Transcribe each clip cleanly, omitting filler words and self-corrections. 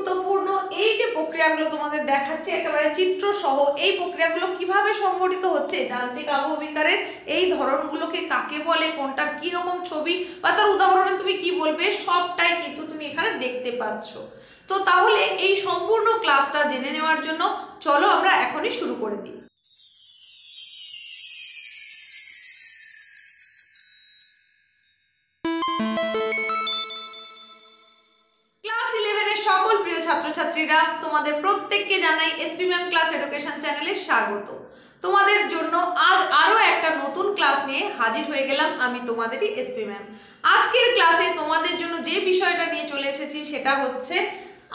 গুরুত্বপূর্ণ এই যে প্রক্রিয়াগুলো তোমাদের দেখাচ্ছে একেবারে চিত্র সহ, এই প্রক্রিয়াগুলো কিভাবে সংঘটিত হচ্ছে, যান্ত্রিক আবহবিকারের এই ধরনগুলোকে কাকে বলে, কোনটার কি রকম ছবি বা তার উদাহরণে তুমি কি বলবে, সবটাই কিন্তু তুমি এখানে দেখতে পাচ্ছ। তো তাহলে এই সম্পূর্ণ ক্লাসটা জেনে নেওয়ার জন্য চলো আমরা এখনই শুরু করে দিই। সকল প্রিয় ছাত্রছাত্রীরা, তোমাদের প্রত্যেককে জানাই এসপি ম্যাম ক্লাস এডুকেশন চ্যানেলে স্বাগত। তোমাদের জন্য আজ আরো একটা নতুন ক্লাস নিয়ে হাজির হয়ে গেলাম আমি, তোমাদেরই এসপি ম্যাম। আজকের ক্লাসে তোমাদের জন্য যে বিষয়টা নিয়ে চলে এসেছি সেটা হচ্ছে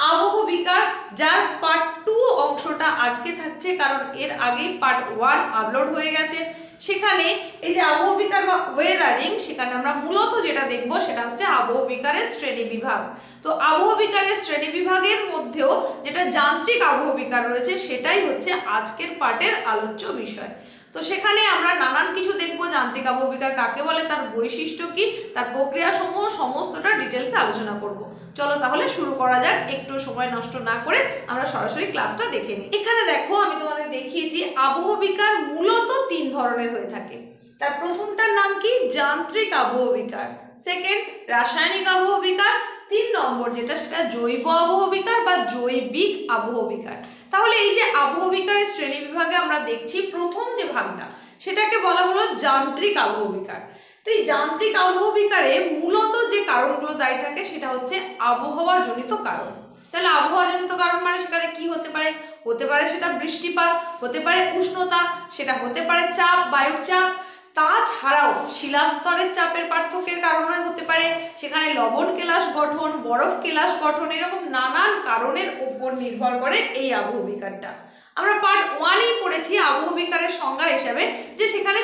আবহবিকার, যার পার্ট 2 অংশটা আজকে থাকছে, কারণ এর আগেই পার্ট 1 আপলোড হয়ে গেছে। সেখানে এই যে আবহবিকার বা ওয়েদারিং, সেখানে আমরা মূলত যেটা দেখব সেটা হচ্ছে আবহবিকারের শ্রেণী বিভাগ। তো আবহবিকারের শ্রেণী বিভাগের মধ্যেও যেটা যান্ত্রিক আবহবিকার রয়েছে সেটাই হচ্ছে আজকের পার্টের আলোচ্য বিষয়। তো সেখানে আমরা নানান কিছু দেখব, যান্ত্রিক আবহবিকার কাকে বলে, তার বৈশিষ্ট্য কি, তার প্রক্রিয়াসমূহ সমস্তটা ডিটেলসে আলোচনা করব। চলো তাহলে শুরু করা যাক, একটু সময় নষ্ট না করে আমরা সরাসরি ক্লাসটা দেখে নিই। এখানে দেখো আমি তোমাদের দেখিয়েছি আবহবিকার মূলত 3 ধরনের হয়ে থাকে। তার প্রথমটার নাম কি, যান্ত্রিক আবহবিকার। সেকেন্ড, রাসায়নিক আবহবিকার। 3 নম্বর যেটা সেটা জৈব আবহবিকার বা জৈবিক আবহবিকার। তাহলে এই যে আবহবিকারের শ্রেণী বিভাগে আমরা দেখছি প্রথম যে ভাগটা সেটাকে বলা হলো যান্ত্রিক আবহবিকার। তো এই যান্ত্রিক আবহবিকারে মূলত যে কারণগুলো দায়ী থাকে সেটা হচ্ছে আবহাওয়াজনিত কারণ। তাহলে আবহাওয়াজনিত কারণ মানে সেখানে কি হতে পারে, হতে পারে সেটা বৃষ্টিপাত, হতে পারে উষ্ণতা, সেটা হতে পারে চাপ, বায়ুর চাপ, তাছাড়াও শিলাস্তরের চাপের পার্থক্যের কারণে হতে পারে, সেখানে লবণ কেলাস গঠন, বরফ কেলাস গঠন, এরকম নানান কারণের উপর নির্ভর করে এই আবহবিকারটা। আমরা পার্ট 1-এই পড়েছি আবহবিকারের সংজ্ঞা হিসাবে যে সেখানে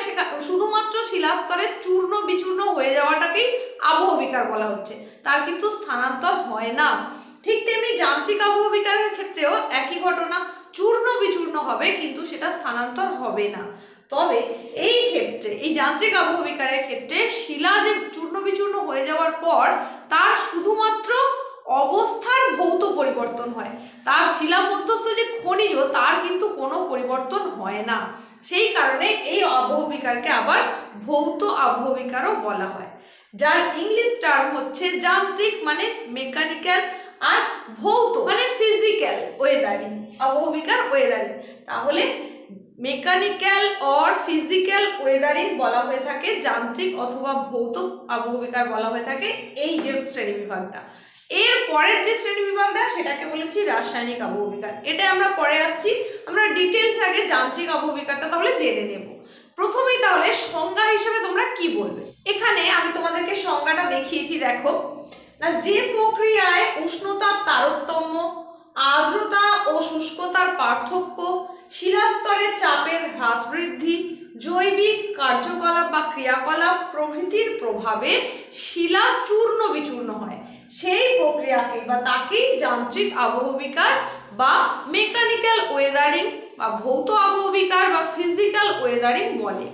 শুধুমাত্র শিলাস্তরের চূর্ণ বিচূর্ণ হয়ে যাওয়াটাকেই আবহবিকার বলা হচ্ছে, তার কিন্তু স্থানান্তর হয় না। ঠিক তেমনি যান্ত্রিক আবহবিকারের ক্ষেত্রেও একই ঘটনা, চূর্ণ বিচূর্ণ হবে কিন্তু সেটা স্থানান্তর হবে না। তবে এই ক্ষেত্রে এই যান্ত্রিক আবহবিকারের ক্ষেত্রে শিলা যে চূর্ণ বিচূর্ণ হয়ে যাওয়ার পর তার শুধুমাত্র অবস্থার ভৌত পরিবর্তন হয়, তার শিলা মধ্যস্থ যে খনিজ তার কিন্তু কোনো পরিবর্তন হয় না। সেই কারণে এই আবহবিকারকে আবার ভৌত আবহবিকারও বলা হয়, যার ইংলিশ টার্ম হচ্ছে যান্ত্রিক মানে মেকানিক্যাল, আর ভৌত মানে ফিজিক্যাল ওয়েদারিং, আবহবিকার ওয়েদারিং। তাহলে মেকানিক্যাল অর ফিজিক্যাল ওয়েদারিং বলা হয়ে থাকে যান্ত্রিক, অথবা ভৌত আবহবিকার বলা হয়ে থাকে এই যে শ্রেণী বিভাগটা। এর পরের যে শ্রেণী বিভাগটা সেটাকে বলেছি রাসায়নিক আবহবিকার। এটা আমরা পরে আসছি, আমরা ডিটেলস আগে যান্ত্রিক আবহবিকারটা তাহলে জেনে নেব। প্রথমেই তাহলে সংজ্ঞা হিসেবে তোমরা কি বলবে, এখানে আমি তোমাদেরকে সংজ্ঞাটা দেখিয়েছি। দেখো না, যে প্রক্রিয়ায় উষ্ণতার তারতম্য, আর্দ্রতা ও শুষ্কতার পার্থক্য, শিলাস্তরের চাপের হ্রাস বৃদ্ধি, জৈবিক কার্যকলাপ বা ক্রিয়াকলাপ প্রভৃতির প্রভাবে শিলা চূর্ণ বিচূর্ণ হয়, সেই প্রক্রিয়াকে বা তাকেই যান্ত্রিক আবহবিকার বা মেকানিক্যাল ওয়েদারিং বা ভৌত আবহবিকার বা ফিজিক্যাল ওয়েদারিং বলে।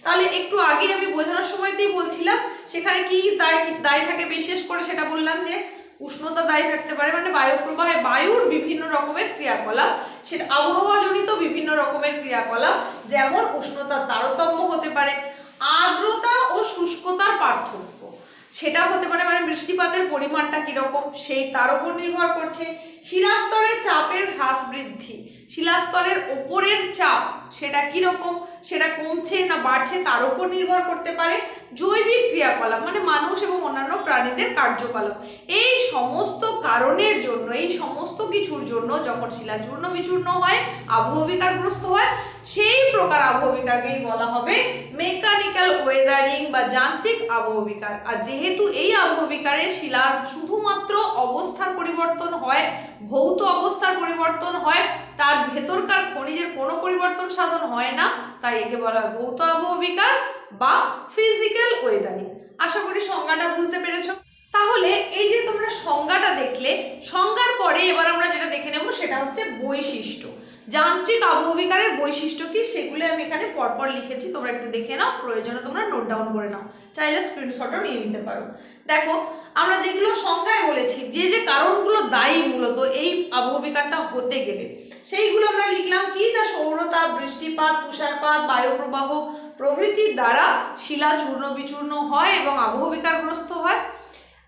তাহলে একটু আগে আমি বোঝানোর সময়তেই বলছিলাম সেখানে কি দায়ী থাকে বিশেষ করে, সেটা বললাম যে উষ্ণতা দায়ী থাকতে পারে, মানে বায়ু প্রবাহে বায়ুর বিভিন্ন রকমের ক্রিয়াকলাপ, সেটা আবহাওয়াজনিত বিভিন্ন রকমের ক্রিয়াকলাপ, যেমন উষ্ণতার তারতম্য হতে পারে, আর্দ্রতা ও শুষ্কতার পার্থক্য সেটা হতে পারে, মানে বৃষ্টিপাতের পরিমাণটা কীরকম সেই তার উপর নির্ভর করছে, শিলাস্তরের চাপের হ্রাস বৃদ্ধি, শিলাস্তরের ওপরের চাপ সেটা কীরকম, সেটা কমছে না বাড়ছে তার উপর নির্ভর করতে পারে, জৈবিক ক্রিয়াকলাপ মানে মানুষ এবং অন্যান্য প্রাণীদের কার্যকলাপ, এই সমস্ত কারণের জন্য, এই সমস্ত কিছুর জন্য যখন শিলা চূর্ণ বিচূর্ণ হয়, আবহবিকারগ্রস্ত হয়, সেই প্রকার আবহবিকারকেই বলা হবে মেকানিক্যাল ওয়েদারিং বা যান্ত্রিক আবহবিকার। আর যেহেতু এই আবহবিকারে শিলার শুধুমাত্র অবস্থার পরিবর্তন হয়, ভৌত অবস্থার পরিবর্তন হয়, তার ভেতরকার খনিজের কোনো পরিবর্তন সাধন হয় না, তাই একে বলা হয় ভৌত আবহবিকার বা ফিজিক্যাল ওয়েদারিং। আশা করি সংজ্ঞাটা বুঝতে পেরেছো। তাহলে এই যে তোমরা সংজ্ঞাটা দেখলে, সংজ্ঞার পরে এবার আমরা যেটা দেখে নেব সেটা হচ্ছে বৈশিষ্ট্য। যান্ত্রিক আবহবিকারের বৈশিষ্ট্য কি সেগুলো আমি এখানে পরপর লিখেছি, তোমরা একটু দেখে নাও, প্রয়োজনে তোমরা নোট ডাউন করে নাও, চাইলে স্ক্রিনশটও নিয়ে নিতে পারো। দেখো আমরা যেগুলো সংজ্ঞায় বলেছি, যে যে কারণগুলো দায়ী মূলত এই আবহবিকারটা হতে গেলে। সেইগুলো আমরা লিখলাম কি না, সৌরতাপ, বৃষ্টিপাত, তুষারপাত, বায়ুপ্রবাহ প্রভৃতির দ্বারা শিলা চূর্ণ বিচূর্ণ হয় এবং আবহবিকারগ্রস্ত হয়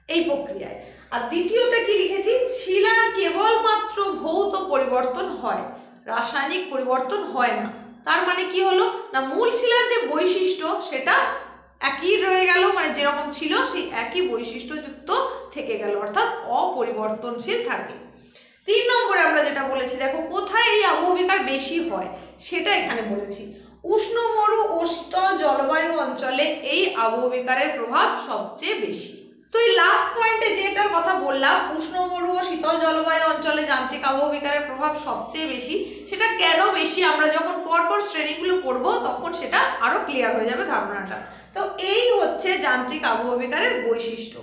এই প্রক্রিয়ায়। আর দ্বিতীয়তে কি লিখেছি, শিলার কেবলমাত্র ভৌত পরিবর্তন হয়, রাসায়নিক পরিবর্তন হয় না। তার মানে কি হলো না, মূল শিলার যে বৈশিষ্ট্য সেটা একই রয়ে গেল, মানে যেরকম ছিল সেই একই বৈশিষ্ট্যযুক্ত থেকে গেল, অর্থাৎ অপরিবর্তনশীল থাকে। 3 নম্বরে আমরা যেটা বলেছি, দেখো কোথায় এই আবহবিকার বেশি হয় সেটা এখানে বলেছি। উষ্ণ মরু ও শীতল জলবায়ু অঞ্চলে এই আবহবিকারের প্রভাব সবচেয়ে বেশি। তো এই লাস্ট পয়েন্টে যেটার কথা বললাম, উষ্ণ মরু ও শীতল জলবায়ু অঞ্চলে যান্ত্রিক আবহবিকারের প্রভাব সবচেয়ে বেশি, সেটা কেন বেশি আমরা যখন পরপর শ্রেণীগুলো পড়বো তখন সেটা আরো ক্লিয়ার হয়ে যাবে ধারণাটা। তো এই হচ্ছে যান্ত্রিক আবহবিকারের বৈশিষ্ট্য।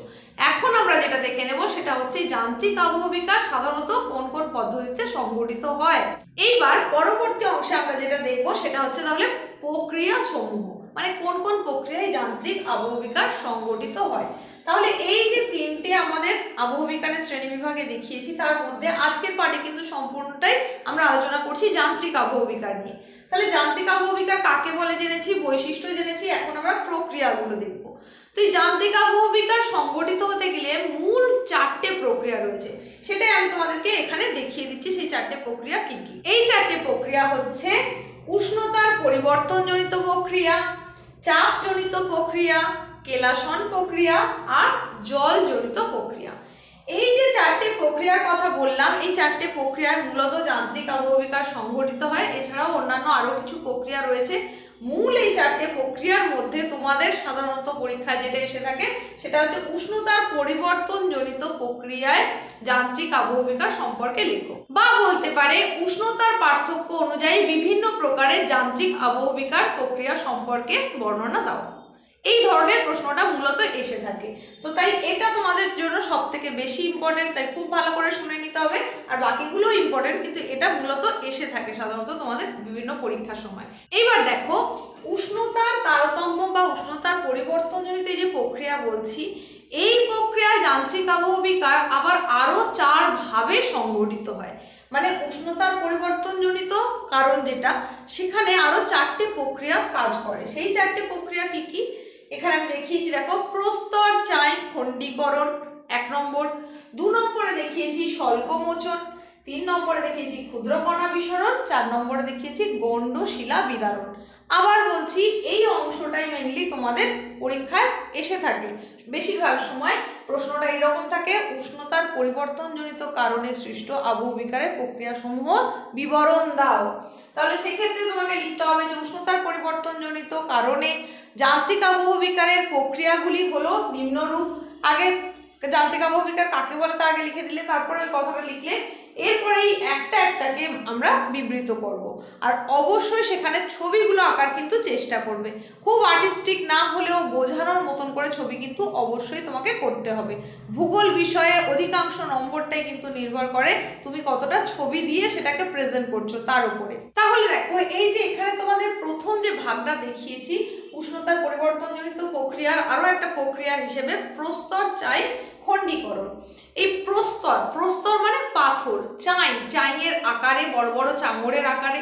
এখন আমরা যেটা দেখে নেব সেটা হচ্ছে যান্ত্রিক আবহবিকার সাধারণত কোন কোন পদ্ধতিতে সংঘটিত হয়। এইবার পরবর্তী অংশে আমরা যেটা দেখব সেটা হচ্ছে তাহলে প্রক্রিয়া সমূহ, মানে কোন কোন প্রক্রিয়ায় যান্ত্রিক আবহবিকার সংঘটিত হয়। তাহলে এই যে 3টে আমাদের আবহবিকারের শ্রেণী বিভাগে দেখিয়েছি, তার মধ্যে আজকের পাঠে কিন্তু সম্পূর্ণটাই আমরা আলোচনা করছি যান্ত্রিক আবহবিকার নিয়ে। তাহলে যান্ত্রিক আবহবিকার কাকে বলে জেনেছি, বৈশিষ্ট্য জেনেছি, এখন আমরা প্রক্রিয়াগুলো দেখব। তো এই যান্ত্রিক আবহবিকার সংগঠিত হতে গেলে মূল 4টে প্রক্রিয়া রয়েছে, সেটাই আমি তোমাদেরকে এখানে দেখিয়ে দিচ্ছি। সেই 4টে প্রক্রিয়া কি কি? এই 4টে প্রক্রিয়া হচ্ছে উষ্ণতার পরিবর্তনজনিত প্রক্রিয়া, চাপজনিত প্রক্রিয়া, কেলাসন প্রক্রিয়া আর জলজনিত প্রক্রিয়া। এই যে 4টে প্রক্রিয়ার কথা বললাম, এই 4টে প্রক্রিয়ায় মূলত যান্ত্রিক আবহবিকার সংঘটিত হয়। এছাড়াও অন্যান্য আরো কিছু প্রক্রিয়া রয়েছে। মূল এই 4টে প্রক্রিয়ার মধ্যে তোমাদের সাধারণত পরীক্ষায় যেটা এসে থাকে সেটা হচ্ছে উষ্ণতার পরিবর্তনজনিত প্রক্রিয়ায় যান্ত্রিক আবহবিকার সম্পর্কে লেখো, বা বলতে পারে উষ্ণতার পার্থক্য অনুযায়ী বিভিন্ন প্রকারের যান্ত্রিক আবহবিকার প্রক্রিয়া সম্পর্কে বর্ণনা দাও। এই ধরনের প্রশ্নটা মূলত এসে থাকে। তো তাই এটা তোমাদের জন্য সব থেকে বেশি ইম্পর্টেন্ট, তাই খুব ভালো করে শুনে নিতে হবে। আর বাকিগুলো ইম্পর্টেন্ট, কিন্তু এটা মূলত এসে থাকে সাধারণত তোমাদের বিভিন্ন পরীক্ষার সময়। এইবার দেখো, উষ্ণতার তারতম্য বা উষ্ণতার পরিবর্তনজনিত যে প্রক্রিয়া বলছি, এই প্রক্রিয়ায় যান্ত্রিক আবহবিকার আবার আরো 4 ভাবে সংঘটিত হয়। মানে উষ্ণতার পরিবর্তনজনিত কারণ যেটা, সেখানে আরো 4টে প্রক্রিয়া কাজ করে। সেই 4টে প্রক্রিয়া কি কি এখানে আমি দেখিয়েছি। দেখো, প্রস্তর চাই খণ্ডীকরণ 1 নম্বর, 2 নম্বরে দেখিয়েছি স্বল্পমোচন, 3 নম্বরে দেখিয়েছি ক্ষুদ্রকণা বিসরণ, 4 নম্বরে দেখিয়েছি গণ্ড শিলা বিদারণ। আবার বলছি, এই অংশটাই মেনলি তোমাদের পরীক্ষায় এসে থাকে। বেশিরভাগ সময় প্রশ্নটা এরকম থাকে, উষ্ণতার পরিবর্তনজনিত কারণে সৃষ্ট আবহবিকারের প্রক্রিয়াসমূহ বিবরণ দাও। তাহলে সেক্ষেত্রে তোমাকে লিখতে হবে যে উষ্ণতার পরিবর্তনজনিত কারণে যান্ত্রিক আবহবিকারের প্রক্রিয়াগুলি হলো নিম্নরূপ। আগে যান্ত্রিক আবহবিকার কাকে বলে তার আগে লিখে দিলে, তারপরে ওই কথাটা লিখলে এরপরে এই একটা একটাকে আমরা বিবৃত করব। আর অবশ্যই সেখানে ছবিগুলো আঁকার কিন্তু চেষ্টা করবে। খুব আর্টিস্টিক না হলেও বোঝানোর মতন করে ছবি কিন্তু অবশ্যই তোমাকে করতে হবে। ভূগোল বিষয়ে অধিকাংশ নম্বরটাই কিন্তু নির্ভর করে তুমি কতটা ছবি দিয়ে সেটাকে প্রেজেন্ট করছো তার উপরে। তাহলে দেখো, এই যে এখানে তোমাদের প্রথম যে ভাগটা দেখিয়েছি উষ্ণতার পরিবর্তনজনিত প্রক্রিয়ার আরো একটা প্রক্রিয়া হিসেবে প্রস্তর চাই খণ্ডীকরণ। এই প্রস্তর মানে পাথর, চাইয়ের আকারে, বড় বড় চাঙড়ের আকারে,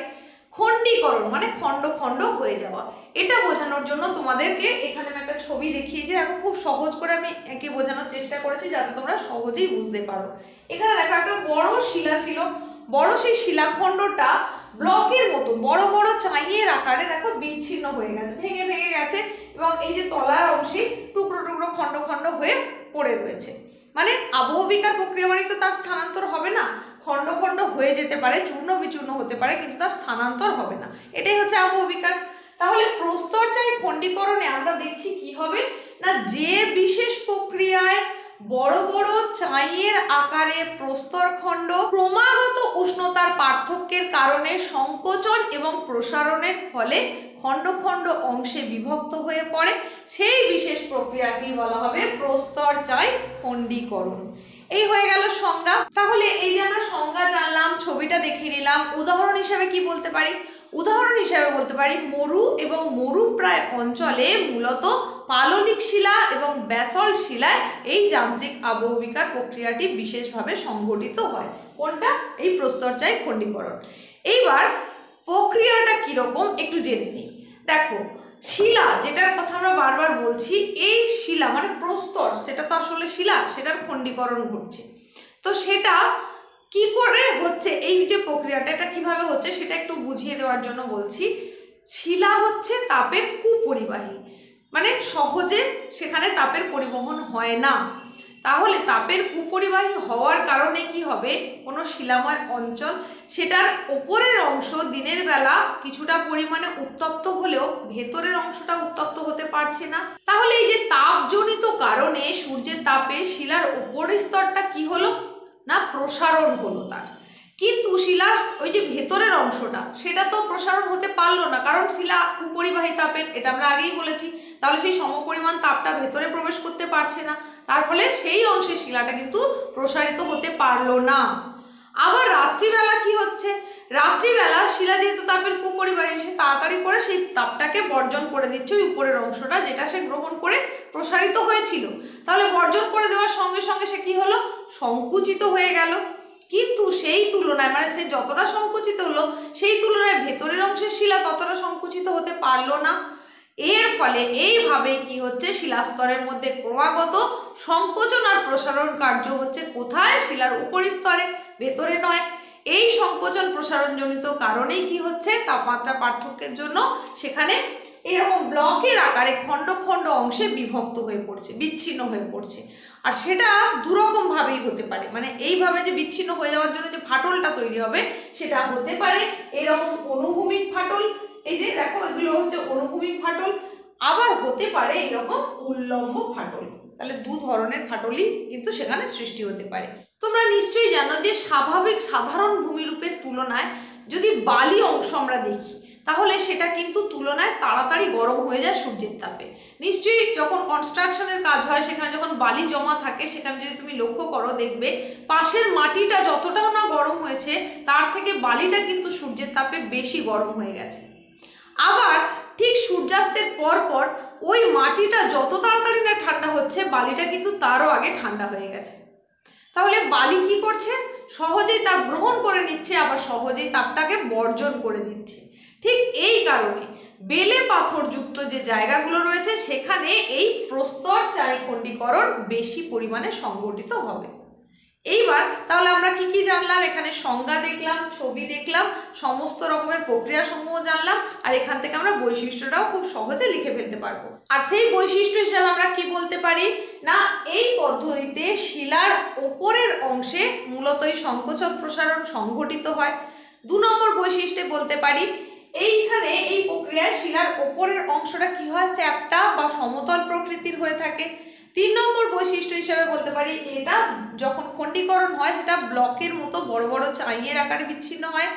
খণ্ডীকরণ মানে খণ্ড খণ্ড হয়ে যাওয়া। এটা বোঝানোর জন্য তোমাদেরকে এখানে আমি একটা ছবি দেখিয়েছি। এখন খুব সহজ করে আমি একে বোঝানোর চেষ্টা করেছি যাতে তোমরা সহজেই বুঝতে পারো। এখানে দেখো, একটা বড় শিলা ছিল, বড় সেই শিলাখণ্ডটা ব্লকের মতো বড় বড় চাইয়ের আকারে দেখো বিচ্ছিন্ন হয়ে গেছে, ভেঙে ভেঙে গেছে, এবং এই যে তলার অংশে টুকরো টুকরো খণ্ড খণ্ড হয়ে পড়ে রয়েছে। মানে আবহবিকার প্রক্রিয়া মানে তো তার স্থানান্তর হবে না, খণ্ড খণ্ড হয়ে যেতে পারে, চূর্ণ বিচূর্ণ হতে পারে, কিন্তু তার স্থানান্তর হবে না। এটাই হচ্ছে আবহবিকার। তাহলে প্রস্তর চাই খণ্ডীকরণে আমরা দেখছি কি হবে না, যে বিশেষ প্রক্রিয়ায় বড় বড় চাইয়ের আকারে প্রস্তরখণ্ড ক্রমাগত উষ্ণতার পার্থক্যের কারণে সংকোচন এবং প্রসারণের ফলে খণ্ড খণ্ড অংশে বিভক্ত হয়ে পড়ে, সেই বিশেষ প্রক্রিয়াকেই বলা হবে প্রস্তর চাই খণ্ডীকরণ। এই হয়ে গেল সংজ্ঞা। তাহলে এই যে আমরা সংজ্ঞা জানলাম, ছবিটা দেখে নিলাম, উদাহরণ হিসেবে কি বলতে পারি? উদাহরণ হিসাবে বলতে পারি মরু এবং মরুপ্রায় অঞ্চলে মূলত পাললিক শিলা এবং ব্যাসল্ট শিলায় এই যান্ত্রিক আবহবিকার প্রক্রিয়াটি বিশেষভাবে সংঘটিত হয়। কোনটা? এই প্রস্তরচায়ী খণ্ডীকরণ। এইবার প্রক্রিয়াটা কীরকম একটু জেনে নিই। দেখো, শিলা যেটার কথা আমরা বারবার বলছি, এই শিলা মানে প্রস্তর, সেটা তো আসলে শিলা, সেটার খণ্ডীকরণ ঘটছে। তো সেটা কি করে হচ্ছে, এই যে প্রক্রিয়াটা এটা কিভাবে হচ্ছে সেটা একটু বুঝিয়ে দেওয়ার জন্য বলছি। শিলা হচ্ছে তাপের কুপরিবাহী, মানে সহজে সেখানে তাপের পরিবহন হয় না। তাহলে তাপের কুপরিবাহী হওয়ার কারণে কি হবে, কোনো শিলাময় অঞ্চল সেটার ওপরের অংশ দিনের বেলা কিছুটা পরিমাণে উত্তপ্ত হলেও ভেতরের অংশটা উত্তপ্ত হতে পারছে না। তাহলে এই যে তাপজনিত কারণে সূর্যের তাপে শিলার ওপরের স্তরটা কি হলো না, প্রসারণ হলো তার। কিন্তু শিলার ওই যে ভেতরের অংশটা সেটা তো প্রসারণ হতে পারলো না, কারণ শিলা কুপরিবাহী তাপের, এটা আমরা আগেই বলেছি। তাহলে সেই সমপরিমাণ তাপটা ভেতরে প্রবেশ করতে পারছে না, তার ফলে সেই অংশের শিলাটা কিন্তু প্রসারিত হতে পারলো না। আবার রাত্রিবেলা কি হচ্ছে, রাত্রিবেলা শিলা যেহেতু তাপের কুপরিবাহী, সে তাড়াতাড়ি করে সেই তাপটাকে বর্জন করে দিচ্ছে ওই উপরের অংশটা, যেটা সে গ্রহণ করে প্রসারিত হয়েছিল। তাহলে বর্জন করে দেওয়ার সঙ্গে সঙ্গে সে কি হলো, সংকুচিত হয়ে গেল। কিন্তু সেই তুলনায় মানে সে যতটা সংকুচিত হলো সেই তুলনায় ভেতরের অংশের শিলা ততটা সংকুচিত হতে পারলো না। এর ফলে এইভাবে কি হচ্ছে, শিলাস্তরের মধ্যে ক্রমাগত সংকোচন আর প্রসারণ কার্য হচ্ছে। কোথায়? শিলার উপরিস্তরে, ভেতরে নয়। এই সংকোচন প্রসারণজনিত কারণেই কি হচ্ছে, তাপমাত্রা পার্থক্যের জন্য সেখানে এরকম ব্লকের আকারে খণ্ড খণ্ড অংশে বিভক্ত হয়ে পড়ছে, বিচ্ছিন্ন হয়ে পড়ছে। আর সেটা দুরকমভাবেই হতে পারে, মানে এইভাবে যে বিচ্ছিন্ন হয়ে যাওয়ার জন্য যে ফাটলটা তৈরি হবে সেটা হতে পারে এরকম অনুভূমিক ফাটল, এই যে দেখো এগুলো হচ্ছে অনুভূমিক ফাটল, আবার হতে পারে এরকম উল্লম্ব ফাটল। তাহলে দু ধরনের ফাটলই কিন্তু সেখানে সৃষ্টি হতে পারে। তোমরা নিশ্চয়ই জানো যে স্বাভাবিক সাধারণ ভূমিরূপের তুলনায় যদি বালি অংশ আমরা দেখি তাহলে সেটা কিন্তু তুলনায় তাড়াতাড়ি গরম হয়ে যায় সূর্যের তাপে। নিশ্চয়ই যখন কনস্ট্রাকশনের কাজ হয় সেখানে যখন বালি জমা থাকে সেখানে যদি তুমি লক্ষ্য করো দেখবে পাশের মাটিটা যতটাও না গরম হয়েছে তার থেকে বালিটা কিন্তু সূর্যের তাপে বেশি গরম হয়ে গেছে। আবার ঠিক সূর্যাস্তের পর পর ওই মাটিটা যত তাড়াতাড়ি না ঠান্ডা হচ্ছে বালিটা কিন্তু তারও আগে ঠান্ডা হয়ে গেছে। তাহলে বালি কি করছে, সহজেই তাপ গ্রহণ করে নিচ্ছে, আবার সহজেই তাপটাকে বর্জন করে দিচ্ছে। ঠিক এই কারণে বেলে পাথরযুক্ত যে জায়গাগুলো রয়েছে সেখানে এই প্রস্তরচায়ী খণ্ডীকরণ বেশি পরিমাণে সংঘটিত হবে। এইবার তাহলে আমরা কি কি জানলাম, এখানে সংজ্ঞা দেখলাম, ছবি দেখলাম, সমস্ত রকমের প্রক্রিয়া সমূহ জানলাম, আর এখান থেকে আমরা বৈশিষ্ট্যটাও খুব সহজে লিখে ফেলতে পারবো। আর সেই বৈশিষ্ট্য হিসাবে আমরা কি বলতে পারি না, এই পদ্ধতিতে শিলার ওপরের অংশে মূলত এই সংকোচন প্রসারণ সংঘটিত হয়। 2 নম্বর বৈশিষ্ট্যে বলতে পারি এইখানে এই প্রক্রিয়ায় শিলার ওপরের অংশটা কি হয়, চ্যাপ্টা বা সমতল প্রকৃতির হয়ে থাকে। 3 নম্বর বৈশিষ্ট্য হিসাবে বলতে পারি এটা যখন খণ্ডীকরণ হয় সেটা ব্লকের মতো বড় বড় চাইয়ের আকারে বিচ্ছিন্ন হয়।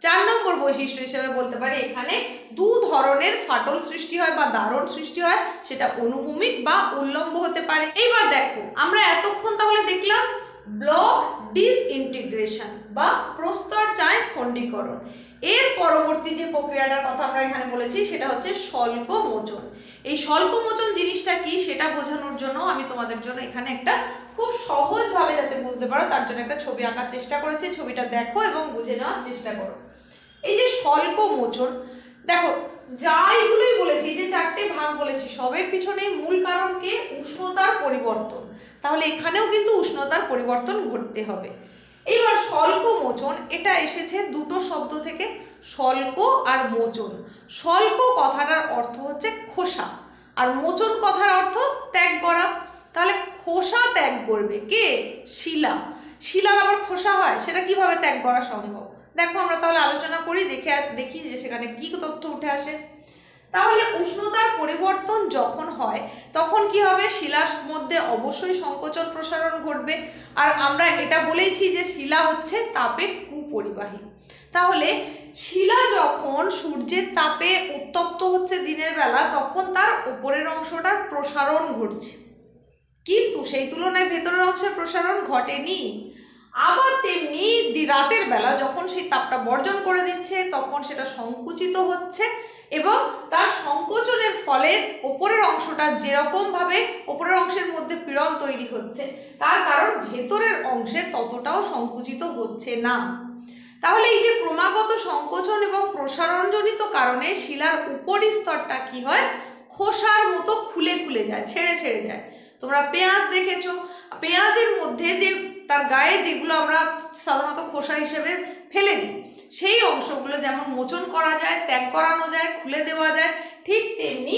4 নম্বর বৈশিষ্ট্য হিসেবে বলতে পারি এখানে 2 ধরনের ফাটল সৃষ্টি হয় বা দারণ সৃষ্টি হয়, সেটা অনুভূমিক বা উল্লম্ব হতে পারে। এইবার দেখো আমরা এতক্ষণ তাহলে দেখলাম ব্লক ডিসইন্টিগ্রেশন বা প্রস্তরচায়ী খণ্ডীকরণ। এর পরবর্তী যে প্রক্রিয়াটার কথা আমরা এখানে বলেছি সেটা হচ্ছে স্বল্পমোচন। এই স্বল্পমোচন জিনিসটা কি সেটা বোঝানোর জন্য আমি তোমাদের জন্য এখানে একটা খুব সহজভাবে যাতে বুঝতে পারো তার জন্য একটা ছবি আঁকার চেষ্টা করেছি। ছবিটা দেখো এবং বুঝে নেওয়ার চেষ্টা করো। এই যে স্বল্পমোচন, দেখো যাইগুলোই বলেছি, যে 4টে ভাগ বলেছি, সবের পিছনে মূল কারণ কে, উষ্ণতার পরিবর্তন। তাহলে এখানেও কিন্তু উষ্ণতার পরিবর্তন ঘটতে হবে। এবার স্বল্পমোচন এটা এসেছে দুটো শব্দ থেকে, স্বল্প আর মোচন। স্বল্প কথাটার অর্থ হচ্ছে খোসা, আর মোচন কথার অর্থ ত্যাগ করা। তাহলে খোসা ত্যাগ করবে কে, শিলা। শিলার আবার খোসা হয়, সেটা কিভাবে ত্যাগ করা সম্ভব দেখো আমরা তাহলে আলোচনা করি, দেখি যে সেখানে কি তথ্য উঠে আসে। তাহলে উষ্ণতার পরিবর্তন যখন হয় তখন কি হবে, শিলার মধ্যে অবশ্যই সংকোচন প্রসারণ ঘটবে। আর আমরা এটা বলেইছি যে শিলা হচ্ছে তাপের কুপরিবাহী। তাহলে শিলা যখন সূর্যের তাপে উত্তপ্ত হচ্ছে দিনের বেলা তখন তার উপরের অংশটার প্রসারণ ঘটছে, কিন্তু সেই তুলনায় ভেতরের অংশের প্রসারণ ঘটেনি। আবার তেমনি রাতের বেলা যখন সেই তাপটা বর্জন করে দিচ্ছে তখন সেটা সংকুচিত হচ্ছে এবং তার সংকোচনের ফলে ওপরের অংশটা যেরকমভাবে ওপরের অংশের মধ্যে পীড়ন তৈরি হচ্ছে তার কারণ ভেতরের অংশে ততটাও সংকুচিত হচ্ছে না। তাহলে এই যে ক্রমাগত সংকোচন এবং প্রসারণজনিত কারণে শিলার উপরিস্তরটা কি হয়, খোসার মতো খুলে খুলে যায়, ছেড়ে ছেড়ে যায়। তোমরা পেঁয়াজ দেখেছো, পেঁয়াজের মধ্যে যে তার গায়ে যেগুলো আমরা সাধারণত খোসা হিসেবে ফেলে দিই সেই অংশগুলো যেমন মোচন করা যায়, ত্যাগ করানো যায়, খুলে দেওয়া যায়, ঠিক তেমনি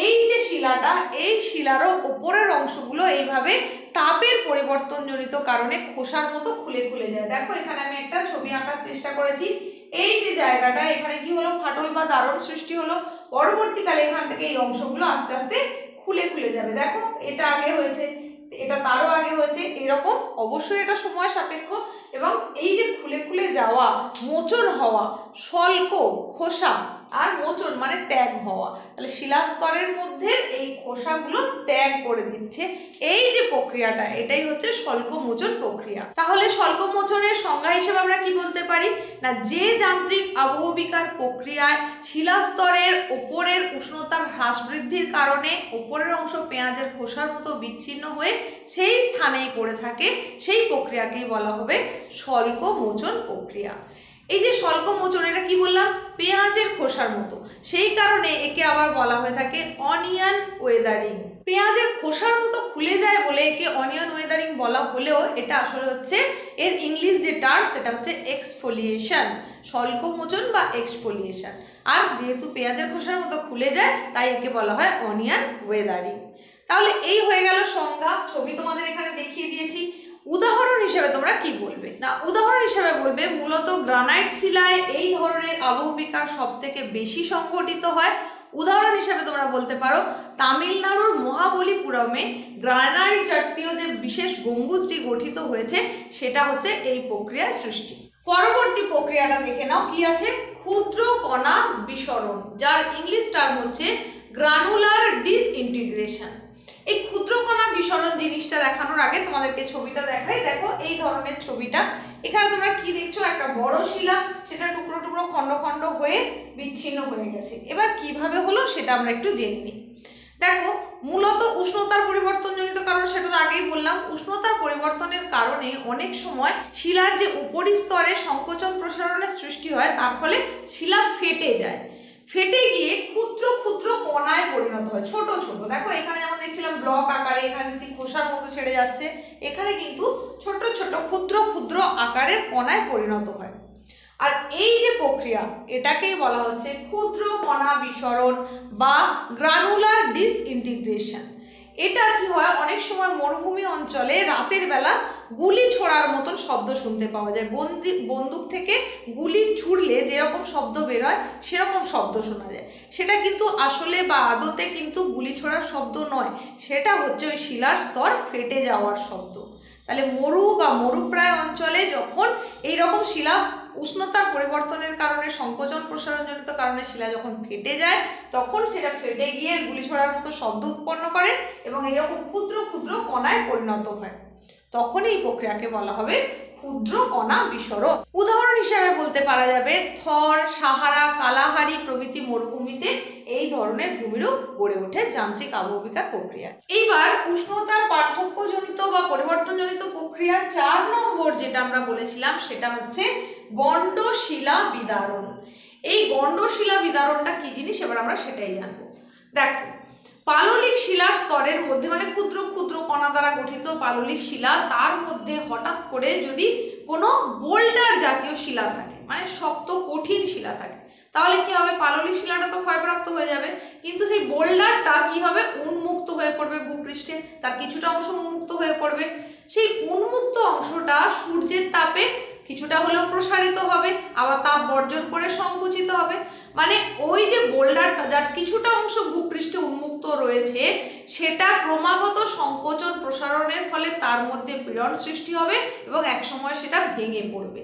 এই যে শিলাটা, এই শিলারও ওপরের অংশগুলো এইভাবে তাপের পরিবর্তনজনিত কারণে খোসার মতো খুলে খুলে যায়। দেখো এখানে আমি একটা ছবি আঁকার চেষ্টা করেছি। এই যে জায়গাটা, এখানে কি হলো, ফাটল বা দারণ সৃষ্টি হলো। পরবর্তীকালে এখান থেকে এই অংশগুলো আস্তে আস্তে খুলে খুলে যাবে। দেখো এটা আগে হয়েছে, এটা তারও আগে হয়েছে, এরকম অবশ্যই এটা সময় সাপেক্ষ। এবং এই যে খুলে খুলে যাওয়া, মোচন হওয়া, স্বল্প খোসা আর মোচন মানে ত্যাগ হওয়া, তাহলে শিলাস্তরের মধ্যে এই খোসাগুলো ত্যাগ করে দিচ্ছে। এই যে প্রক্রিয়াটা, এটাই হচ্ছে স্বল্প মোচন প্রক্রিয়া। তাহলে স্বল্প মোচনের সংজ্ঞা হিসেবে আমরা কি বলতে পারি না, যে যান্ত্রিক আবহবিকার প্রক্রিয়ায় শিলাস্তরের ওপরের উষ্ণতার হ্রাস বৃদ্ধির কারণে ওপরের অংশ পেঁয়াজের খোসার মতো বিচ্ছিন্ন হয়ে সেই স্থানেই পড়ে থাকে, সেই প্রক্রিয়াকেই বলা হবে স্বল্প মোচন প্রক্রিয়া। এই যে স্বল্প মোচন, এটা কি বললাম, পেঁয়াজের খোসার মতো, সেই কারণে একে আবার বলা হয়ে থাকে অনিয়ন ওয়েদারিং। পেঁয়াজের খোসার মতো খুলে যায় বলে একে অনিয়ন ওয়েদারিং বলা হলেও এটা আসলে হচ্ছে এর ইংলিশ যে টার্ম সেটা হচ্ছে এক্সফোলিয়েশন, স্বল্প মোচন বা এক্সফোলিয়েশন। আর যেহেতু পেঁয়াজের খোসার মতো খুলে যায় তাই একে বলা হয় অনিয়ন ওয়েদারিং। তাহলে এই হয়ে গেল সংজ্ঞা, ছবি তোমাদের এখানে দেখিয়ে দিয়েছি। উদাহরণ হিসেবে তোমরা কি বলবে না, উদাহরণ হিসেবে বলবে মূলত গ্রানাইট শিলায় এই ধরনের আবহবিকার সব থেকে বেশি সংঘটিত হয়। উদাহরণ হিসেবে তোমরা বলতে পারো তামিলনাড়ুর মহাবলীপুরমে গ্রানাইট জাতীয় যে বিশেষ গম্বুজটি গঠিত হয়েছে সেটা হচ্ছে এই প্রক্রিয়ার সৃষ্টি। পরবর্তী প্রক্রিয়াটা দেখে নাও কি আছে, ক্ষুদ্র কণা বিসরণ, যার ইংলিশ টার্ম হচ্ছে গ্রানুলার ডিসইন্টিগ্রেশন। এই ক্ষুদ্র কণা বিসরণ জিনিসটা দেখানোর আগে তোমাদেরকে ছবিটা দেখাই। দেখো এই ধরনের ছবিটা, এখানে তোমরা কি দেখছো, একটা বড় শিলা, সেটা টুকরো টুকরো খণ্ড খণ্ড হয়ে বিচ্ছিন্ন হয়ে গেছে। এবার কিভাবে হলো সেটা আমরা একটু জেনে নিই। দেখো মূলত উষ্ণতার পরিবর্তনজনিত কারণ, সেটা তো আগেই বললাম। উষ্ণতার পরিবর্তনের কারণে অনেক সময় শিলার যে উপরিস্তরে সংকোচন প্রসারণের সৃষ্টি হয়, তার ফলে শিলা ফেটে যায়, ফেটে গিয়ে ক্ষুদ্র ক্ষুদ্র কণায় পরিণত হয়, ছোট ছোট। দেখো এখানে যেমন দেখছিলাম ব্লক আকারে, এখানে দেখছি খোসার মতো ছেড়ে যাচ্ছে, এখানে কিন্তু ছোট ছোট ক্ষুদ্র ক্ষুদ্র আকারের কণায় পরিণত হয়। আর এই যে প্রক্রিয়া, এটাকেই বলা হচ্ছে ক্ষুদ্র কণা বিসরণ বা গ্রানুলার ডিসইন্টিগ্রেশন। এটা কি হয়, অনেক সময় মরুভূমি অঞ্চলে রাতের বেলা গুলি ছোড়ার মতন শব্দ শুনতে পাওয়া যায়। বন্দুক থেকে গুলি ছুড়লে যেরকম শব্দ বেরোয় সেরকম শব্দ শোনা যায়। সেটা কিন্তু আসলে বা আদতে কিন্তু গুলি ছোড়ার শব্দ নয়, সেটা হচ্ছে ওই শিলার স্তর ফেটে যাওয়ার শব্দ। তাহলে মরু বা মরুপ্রায় অঞ্চলে যখন এইরকম শিলা উষ্ণতার পরিবর্তনের কারণে সংকোচন প্রসারণজনিত কারণে শিলা যখন ফেটে যায়, তখন সেটা ফেটে গিয়ে গুলি ছোড়ার মতো শব্দ উৎপন্ন করে এবং এরকম ক্ষুদ্র ক্ষুদ্র কণায় পরিণত হয়, তখন এই প্রক্রিয়াকে বলা হবে ক্ষুদ্র কণা বিসরণ। উদাহরণ হিসেবে বলতে পারা যাবে থর, সাহারা, কালাহারি প্রভৃতি মরুভূমিতে এই ধরনের ভূমিরূপ গড়ে ওঠে যান্ত্রিক আবহবিকার প্রক্রিয়া। এইবার উষ্ণতার পার্থক্যজনিত বা পরিবর্তনজনিত প্রক্রিয়ার 4 নম্বর যেটা আমরা বলেছিলাম সেটা হচ্ছে গণ্ডশিলা বিদারণ। এই গণ্ডশিলা বিদারণটা কি জিনিস এবার আমরা সেটাই জানবো। দেখো পাললিক শিলার স্তরের মধ্যে, মানে ক্ষুদ্র ক্ষুদ্র কণা দ্বারা গঠিত পাললিক শিলা, তার মধ্যে হঠাৎ করে যদি কোনো বোল্ডার জাতীয় শিলা থাকে, মানে শক্ত কঠিন শিলা থাকে, তাহলে কি হবে, পাললিক শিলাটা তো ক্ষয়প্রাপ্ত হয়ে যাবে, কিন্তু সেই বোল্ডারটা কি হবে, উন্মুক্ত হয়ে পড়বে ভূপৃষ্ঠে, তার কিছুটা অংশ উন্মুক্ত হয়ে পড়বে। সেই উন্মুক্ত অংশটা সূর্যের তাপে কিছুটা হলেও প্রসারিত হবে, আবার তাপ বর্জন করে সংকুচিত হবে। মানে ওই যে বোল্ডারটা, যার কিছুটা অংশ ভূপৃষ্ঠে উন্মুক্ত রয়েছে, সেটা ক্রমাগত সংকোচন প্রসারণের ফলে তার মধ্যে পীড়ন সৃষ্টি হবে এবং একসময় সেটা ভেঙে পড়বে।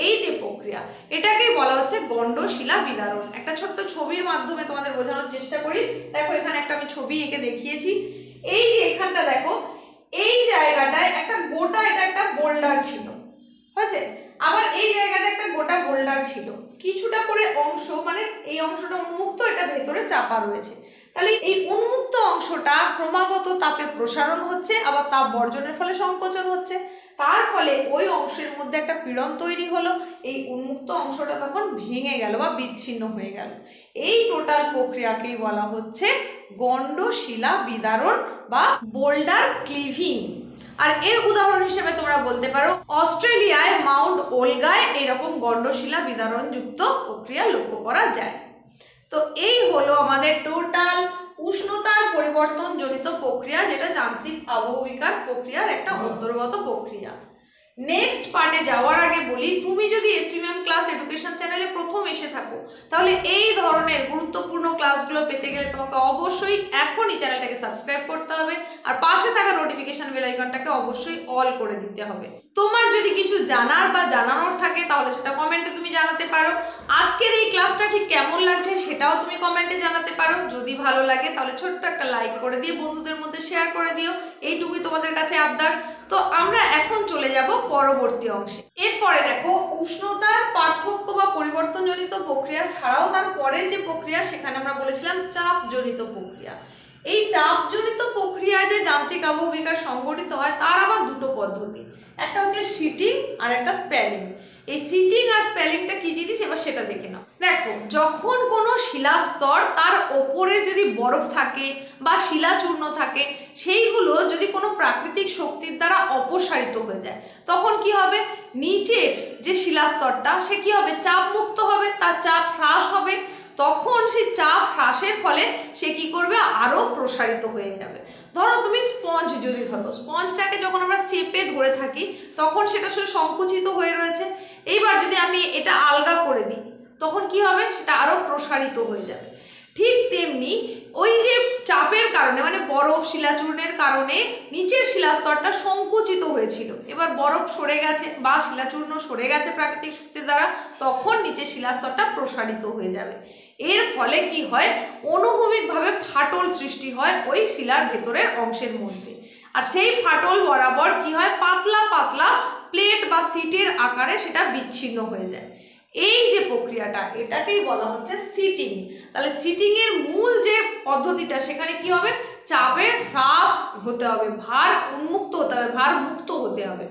এই যে প্রক্রিয়া, এটাকেই বলা হচ্ছে গণ্ডশিলা বিদারণ। একটা ছোট্ট ছবির মাধ্যমে তোমাদের বোঝানোর চেষ্টা করি। দেখো এখানে একটা আমি ছবি এঁকে দেখিয়েছি। এই যে এখানটা দেখো, এই জায়গাটায় একটা গোটা, এটা একটা বোল্ডার ছিল, হয়েছে। আবার এই জায়গাতে একটা গোটা বোল্ডার ছিল, কিছুটা করে অংশ, মানে এই অংশটা উন্মুক্ত, এটা ভেতরে চাপা রয়েছে। তাহলে এই উন্মুক্ত অংশটা ক্রমাগত তাপে প্রসারণ হচ্ছে, আবার তাপ বর্জনের ফলে সংকোচন হচ্ছে, তার ফলে ওই অংশের মধ্যে একটা পীড়ন তৈরি হলো, এই উন্মুক্ত অংশটা তখন ভেঙে গেল বা বিচ্ছিন্ন হয়ে গেল। এই টোটাল প্রক্রিয়াকেই বলা হচ্ছে গণ্ডশিলা বিদারণ বা বোল্ডার ক্লিভিং। আর এর উদাহরণ হিসেবে তোমরা বলতে পারো অস্ট্রেলিয়ায় মাউন্ট ওলগায় এরকম গণ্ডশিলা বিদারণ যুক্ত প্রক্রিয়া লক্ষ্য করা যায়। তো এই হলো আমাদের টোটাল উষ্ণতার পরিবর্তন জনিত প্রক্রিয়া, যেটা যান্ত্রিক আবহবিকার প্রক্রিয়ার একটা অন্তর্গত প্রক্রিয়া। নেক্সট পার্টে যাওয়ার আগে বলি, তুমি যদি এসপি ম্যাম ক্লাস এডুকেশন চ্যানেলে প্রথম এসে থাকো, তাহলে এই ধরনের গুরুত্বপূর্ণ ক্লাসগুলো পেতে গেলে তোমাকে অবশ্যই এখনই চ্যানেলটাকে সাবস্ক্রাইব করতে হবে, আর পাশে থাকা নোটিফিকেশন বেল আইকনটাকে অবশ্যই অল করে দিতে হবে। তোমার যদি কিছু জানার বা জানানোর থাকে তাহলে সেটা কমেন্টে তুমি জানাতে পারো। আজকের এই ক্লাসটা ঠিক কেমন লাগছে সেটাও তুমি কমেন্টে জানাতে পারো। যদি ভালো লাগে তাহলে ছোট্ট একটা লাইক করে দিয়ে বন্ধুদের মধ্যে শেয়ার করে দিও, এইটুকুই তোমাদের কাছে আবদার। তো আমরা এখন চলে যাব পরবর্তী অংশে। এরপরে দেখো, উষ্ণতার পার্থক্য বা পরিবর্তনজনিত প্রক্রিয়া ছাড়াও তারপরে যে প্রক্রিয়া, সেখানে আমরা বলেছিলাম চাপজনিত প্রক্রিয়া। এই চাপজনিত প্রক্রিয়ায় যে যান্ত্রিক আবহবিকার সংঘটিত হয় তার আবার দুটো পদ্ধতি, একটা হচ্ছে সিটিং আর একটা স্প্যালিং। এই সিটিং আর স্প্যালিংটা কি জিনিস এবার সেটা দেখে নাও। দেখো, যখন কোনো শিলাস্তর তার ওপরে যদি বরফ থাকে বা শিলাচূর্ণ থাকে, সেইগুলো যদি কোনো প্রাকৃতিক শক্তির দ্বারা অপসারিত হয়ে যায়, তখন কি হবে, নিচের যে শিলাস্তরটা সে কি হবে, চাপ মুক্ত হবে, তার চাপ হ্রাস হবে। তখন সেই চাপ হ্রাসের ফলে সে কি করবে, আরো প্রসারিত হয়ে যাবে। ধরো তুমি স্পঞ্জ যদি ধরো, স্পঞ্জটাকে যখন আমরা চেপে ধরে থাকি তখন সেটা আসলে সংকুচিত হয়ে রয়েছে। এইবার যদি আমি এটা আলগা করে দিই তখন কি হবে, সেটা আরো প্রসারিত হয়ে যাবে। ঠিক তেমনি ওই যে চাপের কারণে, মানে বরফ শিলাচূর্ণের কারণে নিচের শিলাস্তরটা সংকুচিত হয়েছিল, এবার বরফ সরে গেছে বা শিলাচূর্ণ সরে গেছে প্রাকৃতিক শক্তির দ্বারা, তখন নিচের শিলাস্তরটা প্রসারিত হয়ে যাবে। এর ফলে কি হয়, অনুভূমিকভাবে ফাটল সৃষ্টি হয় ওই শিলার ভেতরের অংশের মধ্যে, আর সেই ফাটল বরাবর কি হয়, পাতলা পাতলা প্লেট বা সিটের আকারে সেটা বিচ্ছিন্ন হয়ে যায়। এই যে প্রক্রিয়াটা, এটাকেই বলা হচ্ছে সিটিং। তাহলে সিটিং এর মূল যে পদ্ধতিটা, সেখানে কি হবে, চাপের হ্রাস হতে হবে, ভার উন্মুক্ত হতে হবে, ভার মুক্ত হতে হবে।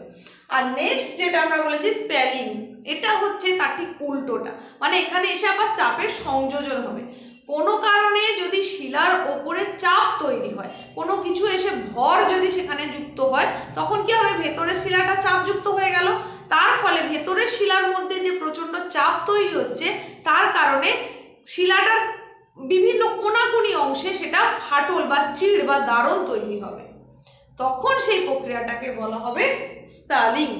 আর নেক্সট যেটা আমরা বলেছি স্প্যালিং, এটা হচ্ছে তার ঠিক উল্টোটা, মানে এখানে এসে আবার চাপের সংযোজন হবে। কোনো কারণে যদি শিলার ওপরে চাপ তৈরি হয়, কোনো কিছু এসে ভর যদি সেখানে যুক্ত হয়, তখন কি হবে, ভেতরের শিলাটা চাপযুক্ত হয়ে গেল, তার ফলে ভেতরের শিলার মধ্যে যে প্রচণ্ড চাপ তৈরি হচ্ছে তার কারণে শিলাটার বিভিন্ন কোনাকুনি অংশে সেটা ফাটল বা চিড় বা দারণ তৈরি হবে। তখন সেই প্রক্রিয়াটাকে বলা হবে স্প্যালিং।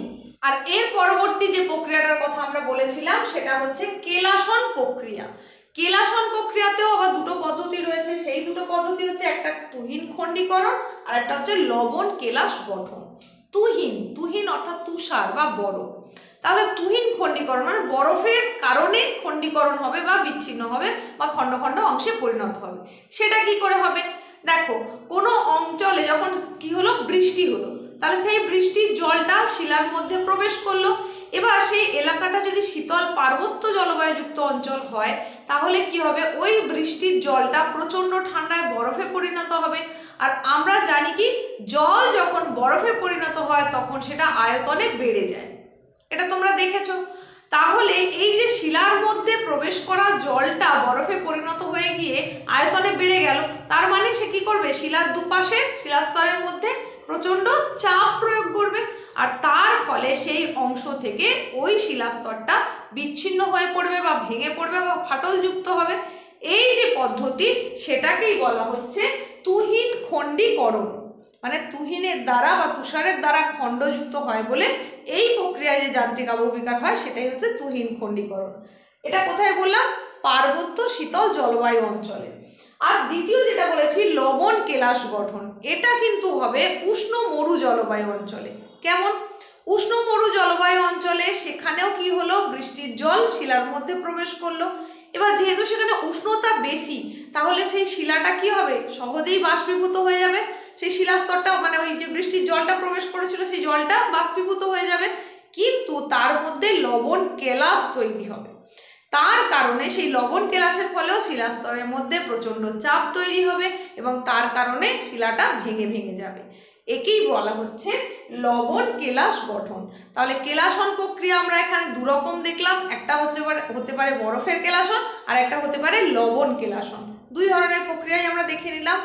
আর এর পরবর্তী যে প্রক্রিয়াটার কথা আমরা বলেছিলাম সেটা হচ্ছে কেলাসন প্রক্রিয়া। কেলাসন প্রক্রিয়াতেও আবার দুটো পদ্ধতি রয়েছে, সেই দুটো পদ্ধতি হচ্ছে একটা তুহিন খণ্ডীকরণ আর একটা হচ্ছে লবণ কেলাস গঠন। তুহিন অর্থাৎ তুষার বা বরফ। তাহলে তুহিন খণ্ডীকরণ মানে বরফের কারণে খণ্ডীকরণ হবে বা বিচ্ছিন্ন হবে বা খণ্ড খণ্ড অংশে পরিণত হবে। সেটা কি করে হবে, দেখো, কোনো অঞ্চলে যখন কি হলো, বৃষ্টি হলো, তাহলে সেই বৃষ্টির জলটা শিলার মধ্যে প্রবেশ করলো। এবার সেই এলাকাটা যদি শীতল পার্বত্য জলবায়ুযুক্ত অঞ্চল হয়, তাহলে কি হবে, ওই বৃষ্টির জলটা প্রচণ্ড ঠান্ডায় বরফে পরিণত হবে। আর আমরা জানি কি, জল যখন বরফে পরিণত হয় তখন সেটা আয়তনে বেড়ে যায়, এটা তোমরা দেখেছো। তাহলে এই যে শিলার মধ্যে প্রবেশ করা জলটা বরফে পরিণত হয়ে গিয়ে আয়তনে বেড়ে গেল, তার মানে সে কি করবে, শিলার দুপাশে শিলাস্তরের মধ্যে প্রচণ্ড চাপ প্রয়োগ করবে, আর তার ফলে সেই অংশ থেকে ওই শিলাস্তরটা বিচ্ছিন্ন হয়ে পড়বে বা ভেঙে পড়বে বা ফাটল যুক্ত হবে। এই যে পদ্ধতি, সেটাকেই বলা হচ্ছে তুহিন খণ্ডীকরণ। মানে তুহিনের দ্বারা বা তুষারের দ্বারা খণ্ডযুক্ত হয় বলে এই প্রক্রিয়ায় যে যান্ত্রিক আবহবিকার হয় সেটাই হচ্ছে তুহিন খণ্ডীকরণ। এটা কোথায় বললাম, পার্বত্য শীতল জলবায়ু অঞ্চলে। আর দ্বিতীয় যেটা বলেছি লবণ কেলাস গঠন, এটা কিন্তু হবে উষ্ণ মরু জলবায়ু অঞ্চলে। কেমন, উষ্ণ মরু জলবায়ু অঞ্চলে সেখানেও কি হলো, বৃষ্টির জল শিলার মধ্যে প্রবেশ করলো। এবার যেহেতু সেখানে উষ্ণতা বেশি, তাহলে সেই শিলাটা কি হবে, সহজেই বাষ্পীভূত হয়ে যাবে। সেই শিলাস্তরটা মানে ওই যে বৃষ্টির জলটা প্রবেশ করেছিল সেই জলটা বাষ্পীভূত হয়ে যাবে। কিন্তু তার মধ্যে লবণ কেলাস তৈরি হবে। তার কারণে সেই লবণ কেলাসের ফলেও শিলাস্তরের মধ্যে প্রচণ্ড চাপ তৈরি হবে এবং তার কারণে শিলাটা ভেঙে ভেঙে যাবে। একেই বলা হচ্ছে লবণ কেলাস গঠন। তাহলে কেলাসন প্রক্রিয়া আমরা এখানে দুরকম দেখলাম, একটা হতে পারে বরফের কেলাসন আর একটা হতে পারে লবণ কেলাসন। দুই ধরনের প্রক্রিয়াই আমরা দেখে নিলাম।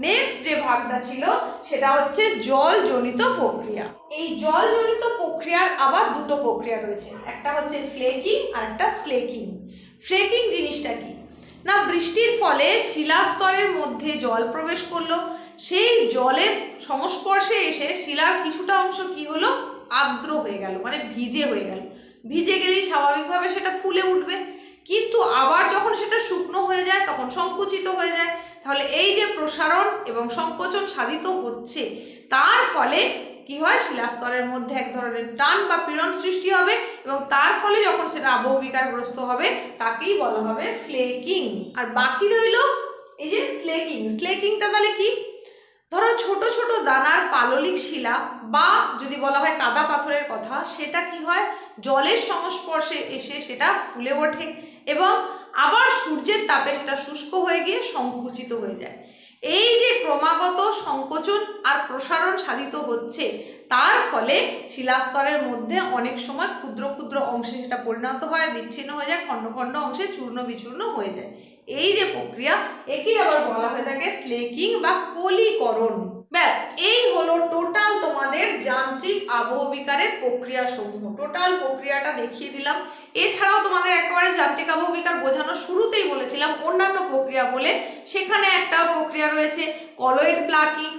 নেক্সট যে ভাগটা ছিল সেটা হচ্ছে জলজনিত প্রক্রিয়া। এই জলজনিত প্রক্রিয়ার আবার দুটো প্রক্রিয়া রয়েছে, একটা হচ্ছে ফ্লেকিং আর একটা স্লেকিং। ফ্লেকিং জিনিসটা কি না, বৃষ্টির ফলে শিলাস্তরের মধ্যে জল প্রবেশ করলো, সেই জলের সংস্পর্শে এসে শিলার কিছুটা অংশ কি হলো, আর্দ্র হয়ে গেল, মানে ভিজে হয়ে গেল। ভিজে গেলেই স্বাভাবিকভাবে সেটা ফুলে উঠবে, কিন্তু আবার যখন সেটা শুকনো হয়ে যায় তখন সংকুচিত হয়ে যায়। তাহলে এই যে প্রসারণ এবং সংকোচন সাধিত হচ্ছে, তার ফলে কি হয়, শিলাস্তরের মধ্যে এক ধরনের টান বা পীড়ন সৃষ্টি হবে এবং তার ফলে যখন সেটা আবহবিকারগ্রস্ত হবে তাকেই বলা হবে ফ্লেকিং। আর বাকি রইল এই যে স্লেকিং। স্লেকিংটা তাহলে কি, ধরো ছোট ছোট দানার পাললিক শিলা বা যদি বলা হয় কাদা পাথরের কথা, সেটা কি হয়, জলের সংস্পর্শে এসে সেটা ফুলে ওঠে এবং আবার সূর্যের তাপে সেটা শুষ্ক হয়ে গিয়ে সংকুচিত হয়ে যায়। এই যে ক্রমাগত সংকোচন আর প্রসারণ সাধিত হচ্ছে, তার ফলে শিলাস্তরের মধ্যে অনেক সময় ক্ষুদ্র ক্ষুদ্র অংশে সেটা পরিণত হয়, বিচ্ছিন্ন হয়ে যায়, খণ্ড খণ্ড অংশে চূর্ণ বিচূর্ণ হয়ে যায়। এই যে প্রক্রিয়া, একেই আবার বলা হয়ে থাকে স্লেকিং বা কলিকরণ। ব্যাস, এই হলো টোটাল তোমাদের যান্ত্রিক আবহবিকারের প্রক্রিয়া সমূহ। টোটাল প্রক্রিয়াটা দেখিয়ে দিলাম। এছাড়াও তোমাদের একেবারে যান্ত্রিক আবহবিকার বোঝানোর শুরুতেই বলেছিলাম অন্যান্য প্রক্রিয়া বলে, সেখানে একটা প্রক্রিয়া রয়েছে কলয়েড প্লাকিং,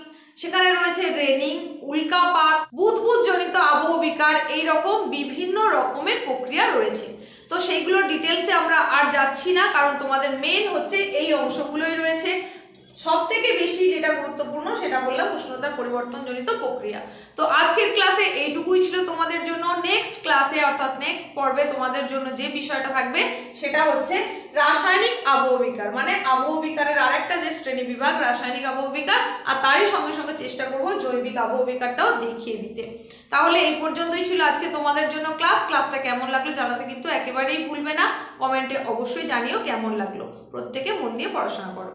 সেখানে রয়েছে রেনিং, উল্কাপাত, বুদবুদ জনিত আবহবিকার, এইরকম বিভিন্ন রকমের প্রক্রিয়া রয়েছে। তো সেইগুলোর ডিটেলসে আমরা আর যাচ্ছি না, কারণ তোমাদের মেন হচ্ছে এই অংশগুলোই রয়েছে। সব থেকে বেশি যেটা গুরুত্বপূর্ণ সেটা বললাম উষ্ণতার পরিবর্তনজনিত প্রক্রিয়া। তো আজকের ক্লাসে এইটুকুই ছিল তোমাদের জন্য। নেক্সট ক্লাসে অর্থাৎ নেক্সট পর্বে তোমাদের জন্য যে বিষয়টা থাকবে সেটা হচ্ছে রাসায়নিক আবহবিকার, মানে আবহবিকারের আরেকটা যে শ্রেণী বিভাগ রাসায়নিক আবহবিকার, আর তারই সঙ্গে সঙ্গে চেষ্টা করব জৈবিক আবহবিকারটাও দেখিয়ে দিতে। তাহলে এই পর্যন্তই ছিল আজকে তোমাদের জন্য ক্লাসটা কেমন লাগলো জানাতে কিন্তু একেবারেই ভুলবে না। কমেন্টে অবশ্যই জানিও কেমন লাগলো। প্রত্যেকে মন দিয়ে পড়াশোনা করো।